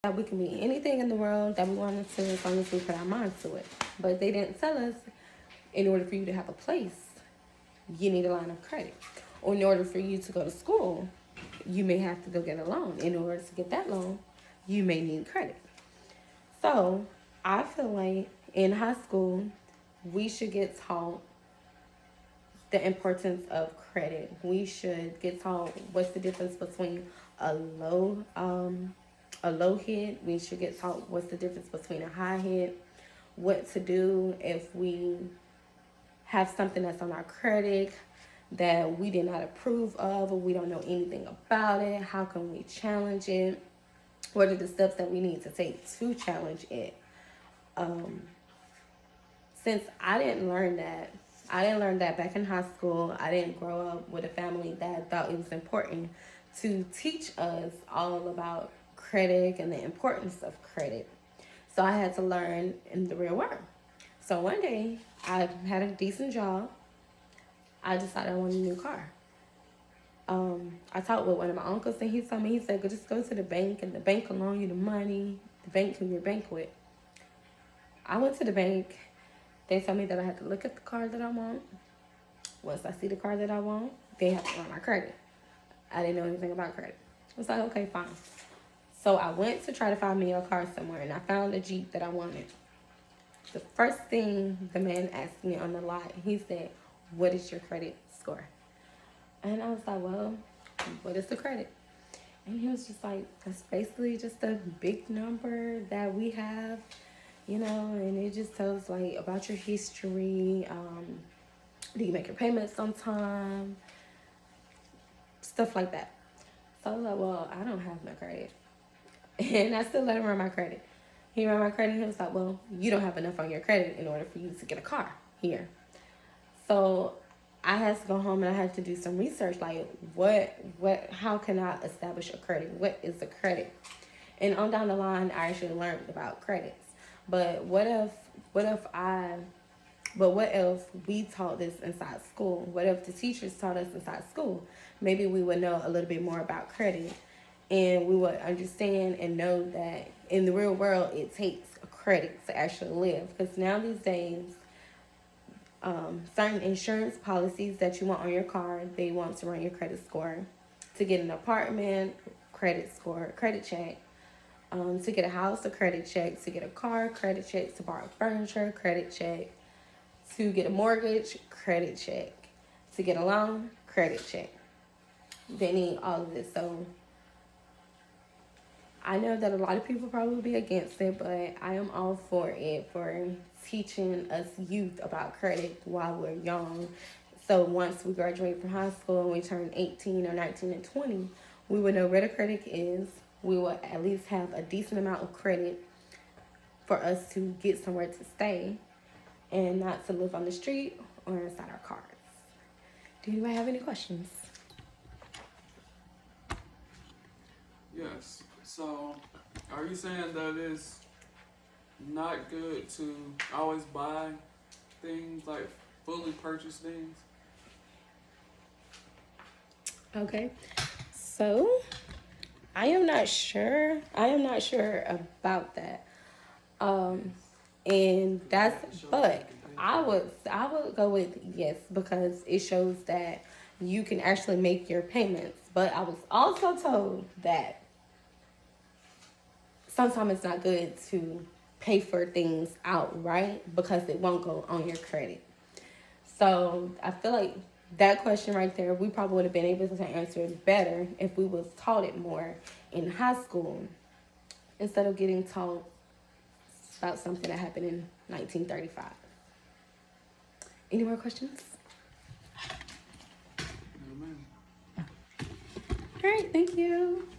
that we can be anything in the world that we wanted to as long as we put our minds to it. But they didn't tell us in order for you to have a place, you need a line of credit. Or in order for you to go to school, you may have to go get a loan. In order to get that loan, you may need credit. So I feel like in high school, we should get taught the importance of credit. We should get taught what's the difference between a low hit. We should get taught what's the difference between a high hit, what to do if we have something that's on our credit that we did not approve of or we don't know anything about it. How can we challenge it? What are the steps that we need to take to challenge it? Since I didn't learn that back in high school. I didn't grow up with a family that thought it was important to teach us all about credit and the importance of credit. So I had to learn in the real world. So one day, I had a decent job. I decided I wanted a new car. I talked with one of my uncles, and he told me, he said, just go to the bank, and the bank will loan you the money. The bank can your bank with. I went to the bank. They told me that I had to look at the car that I want. Once I see the car that I want, they have to run my credit. I didn't know anything about credit. I was like, okay, fine. So I went to try to find me a car somewhere, and I found a Jeep that I wanted. The first thing the man asked me on the lot, he said, what is your credit score? And I was like, well, what is the credit? And he was just like, that's basically just a big number that we have, and it just tells like about your history. Do you make your payments on time? Stuff like that. So I was like, well, I don't have no credit. And I still let him run my credit. He ran my credit, and he was like, well, you don't have enough on your credit in order for you to get a car here. So I had to go home and I had to do some research, like how can I establish a credit? What is a credit? And on down the line, I actually learned about credits. But what if we taught this inside school? What if the teachers taught us inside school? Maybe we would know a little bit more about credit, and we would understand and know that in the real world, it takes a credit to actually live. Because now these days, certain insurance policies that you want on your car, they want to run your credit score. To get an apartment, credit score, credit check. To get a house, a credit check. To get a car, credit check. To borrow furniture, credit check. To get a mortgage, credit check. To get a loan, credit check. They need all of this. So I know that a lot of people probably will be against it, but I am all for it, for teaching us youth about credit while we're young. So once we graduate from high school and we turn 18 or 19 and 20, we will know what a credit is. We will at least have a decent amount of credit for us to get somewhere to stay and not to live on the street or inside our cars. Do you have any questions? Yes. So, are you saying that it's not good to always buy things, like fully purchase things? Okay. So, I am not sure. About that. And but I would go with yes, because it shows that you can actually make your payments. But I was also told that sometimes it's not good to pay for things outright because it won't go on your credit. So I feel like that question right there, we probably would have been able to answer it better if we was taught it more in high school instead of getting taught about something that happened in 1935. Any more questions? Amen. All right, thank you.